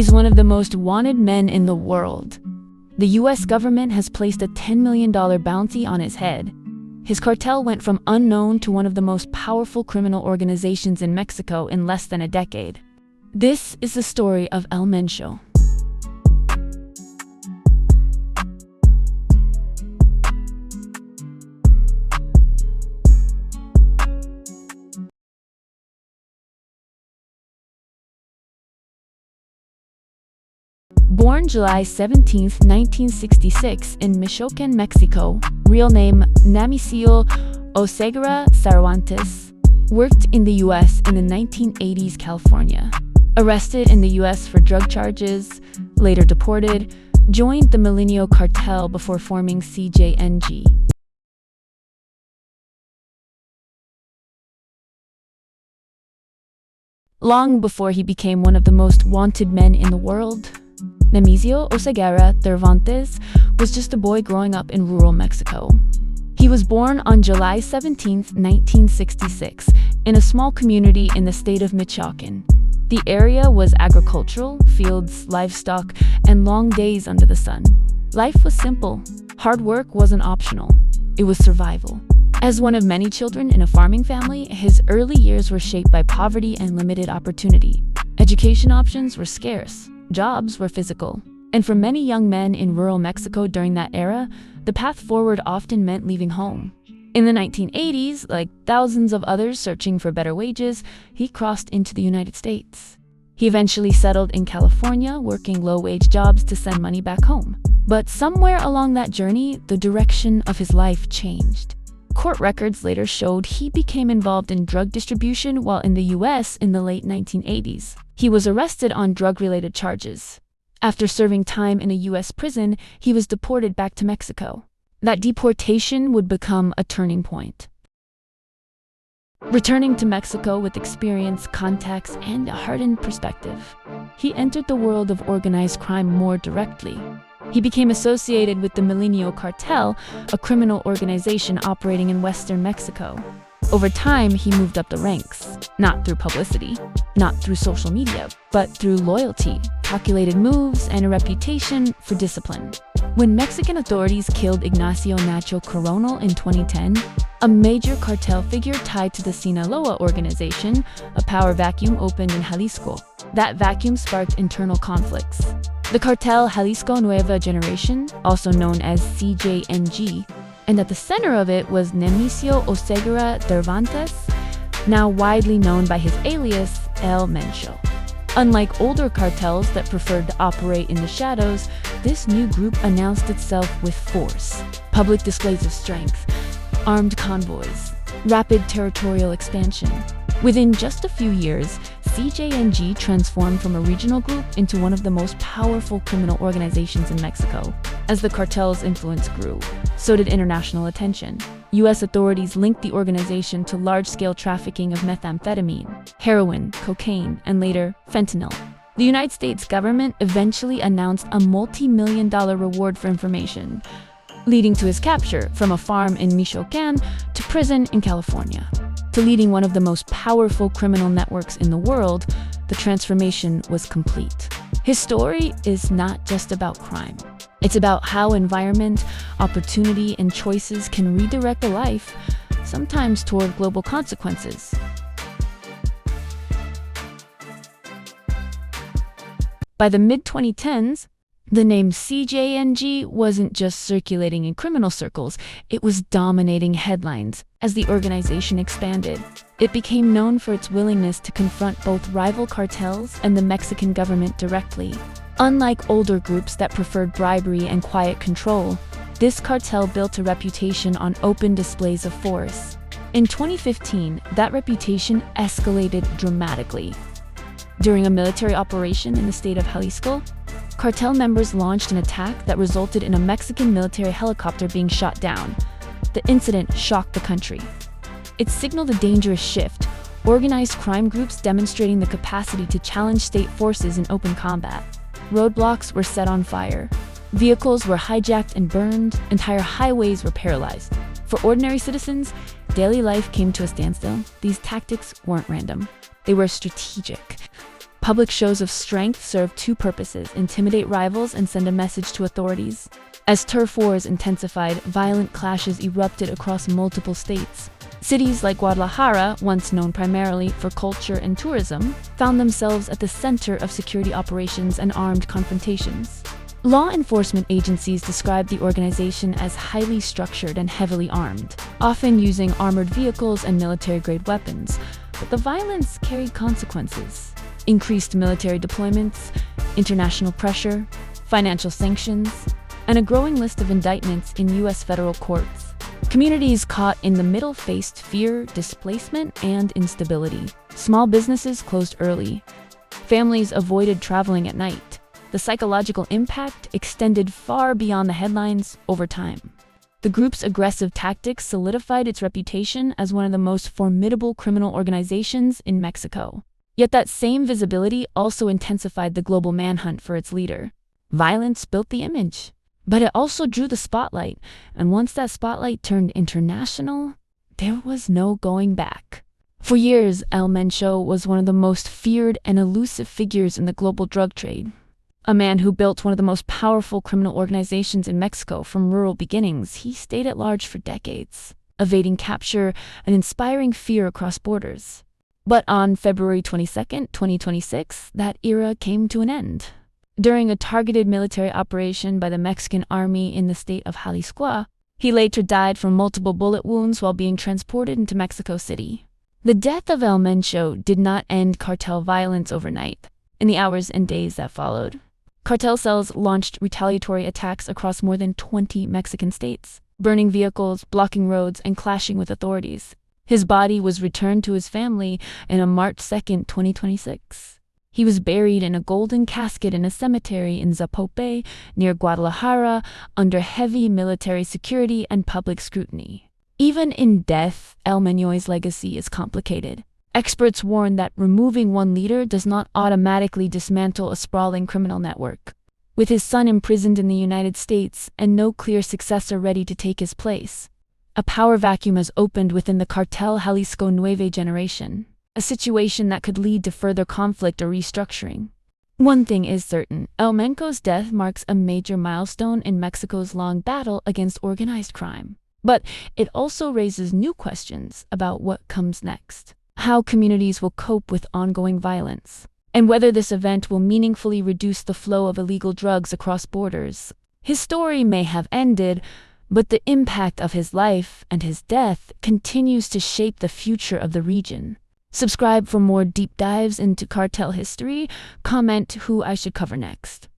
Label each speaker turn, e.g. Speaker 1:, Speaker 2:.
Speaker 1: He's one of the most wanted men in the world. The US government has placed a $10 million bounty on his head. His cartel went from unknown to one of the most powerful criminal organizations in Mexico in less than a decade. This is the story of El Mencho. Born July 17, 1966 in Michoacán, Mexico, real name Nemesio Oseguera Cervantes, worked in the U.S. in the 1980s California. Arrested in the U.S. for drug charges, later deported, joined the Milenio Cartel before forming CJNG. Long before he became one of the most wanted men in the world, Nemesio Oseguera Cervantes was just a boy growing up in rural Mexico. He was born on July 17, 1966, in a small community in the state of Michoacán. The area was agricultural, fields, livestock, and long days under the sun. Life was simple. Hard work wasn't optional. It was survival. As one of many children in a farming family, his early years were shaped by poverty and limited opportunity. Education options were scarce. Jobs were physical. And for many young men in rural Mexico during that era, the path forward often meant leaving home. In the 1980s, like thousands of others searching for better wages, he crossed into the United States. He eventually settled in California, working low-wage jobs to send money back home. But somewhere along that journey, the direction of his life changed. Court records later showed he became involved in drug distribution while in the U.S. in the late 1980s. He was arrested on drug-related charges. After serving time in a U.S. prison, he was deported back to Mexico. That deportation would become a turning point. Returning to Mexico with experience, contacts, and a hardened perspective, he entered the world of organized crime more directly. He became associated with the Milenio Cartel, a criminal organization operating in western Mexico. Over time, he moved up the ranks, not through publicity, not through social media, but through loyalty, calculated moves, and a reputation for discipline. When Mexican authorities killed Ignacio Nacho Coronel in 2010, a major cartel figure tied to the Sinaloa organization, a power vacuum opened in Jalisco. That vacuum sparked internal conflicts. The cartel Jalisco Nueva Generation, also known as CJNG, and at the center of it was Nemesio Oseguera Cervantes, now widely known by his alias El Mencho. Unlike older cartels that preferred to operate in the shadows, this new group announced itself with force. Public displays of strength, armed convoys, rapid territorial expansion. Within just a few years, CJNG transformed from a regional group into one of the most powerful criminal organizations in Mexico. As the cartel's influence grew, so did international attention. U.S. authorities linked the organization to large-scale trafficking of methamphetamine, heroin, cocaine, and later, fentanyl. The United States government eventually announced a multi-million-dollar reward for information, leading to his capture from a farm in Michoacán to prison in California. To leading one of the most powerful criminal networks in the world, the transformation was complete. His story is not just about crime. It's about how environment, opportunity, and choices can redirect a life, sometimes toward global consequences. By the mid-2010s, the name CJNG wasn't just circulating in criminal circles, it was dominating headlines. As the organization expanded, it became known for its willingness to confront both rival cartels and the Mexican government directly. Unlike older groups that preferred bribery and quiet control, this cartel built a reputation on open displays of force. In 2015, that reputation escalated dramatically. During a military operation in the state of Jalisco, cartel members launched an attack that resulted in a Mexican military helicopter being shot down. The incident shocked the country. It signaled a dangerous shift, organized crime groups demonstrating the capacity to challenge state forces in open combat. Roadblocks were set on fire. Vehicles were hijacked and burned. Entire highways were paralyzed. For ordinary citizens, daily life came to a standstill. These tactics weren't random. They were strategic. Public shows of strength serve two purposes: intimidate rivals and send a message to authorities. As turf wars intensified, violent clashes erupted across multiple states. Cities like Guadalajara, once known primarily for culture and tourism, found themselves at the center of security operations and armed confrontations. Law enforcement agencies described the organization as highly structured and heavily armed, often using armored vehicles and military-grade weapons. But the violence carried consequences: increased military deployments, international pressure, financial sanctions, and a growing list of indictments in U.S. federal courts. Communities caught in the middle faced fear, displacement, and instability. Small businesses closed early. Families avoided traveling at night. The psychological impact extended far beyond the headlines over time. The group's aggressive tactics solidified its reputation as one of the most formidable criminal organizations in Mexico. Yet that same visibility also intensified the global manhunt for its leader. Violence built the image, but it also drew the spotlight, and once that spotlight turned international, there was no going back. For years, El Mencho was one of the most feared and elusive figures in the global drug trade. A man who built one of the most powerful criminal organizations in Mexico from rural beginnings, he stayed at large for decades, evading capture and inspiring fear across borders. But on February 22, 2026, that era came to an end. During a targeted military operation by the Mexican army in the state of Jalisco, he later died from multiple bullet wounds while being transported into Mexico City. The death of El Mencho did not end cartel violence overnight. In the hours and days that followed, cartel cells launched retaliatory attacks across more than 20 Mexican states, burning vehicles, blocking roads, and clashing with authorities. His body was returned to his family on March 2, 2026. He was buried in a golden casket in a cemetery in Zapopan, near Guadalajara, under heavy military security and public scrutiny. Even in death, El Mencho's legacy is complicated. Experts warn that removing one leader does not automatically dismantle a sprawling criminal network. With his son imprisoned in the United States and no clear successor ready to take his place, a power vacuum has opened within the Cartel Jalisco Nueve generation, a situation that could lead to further conflict or restructuring. One thing is certain: El Mencho's death marks a major milestone in Mexico's long battle against organized crime. But it also raises new questions about what comes next, how communities will cope with ongoing violence, and whether this event will meaningfully reduce the flow of illegal drugs across borders. His story may have ended, but the impact of his life and his death continues to shape the future of the region. Subscribe for more deep dives into cartel history. Comment who I should cover next.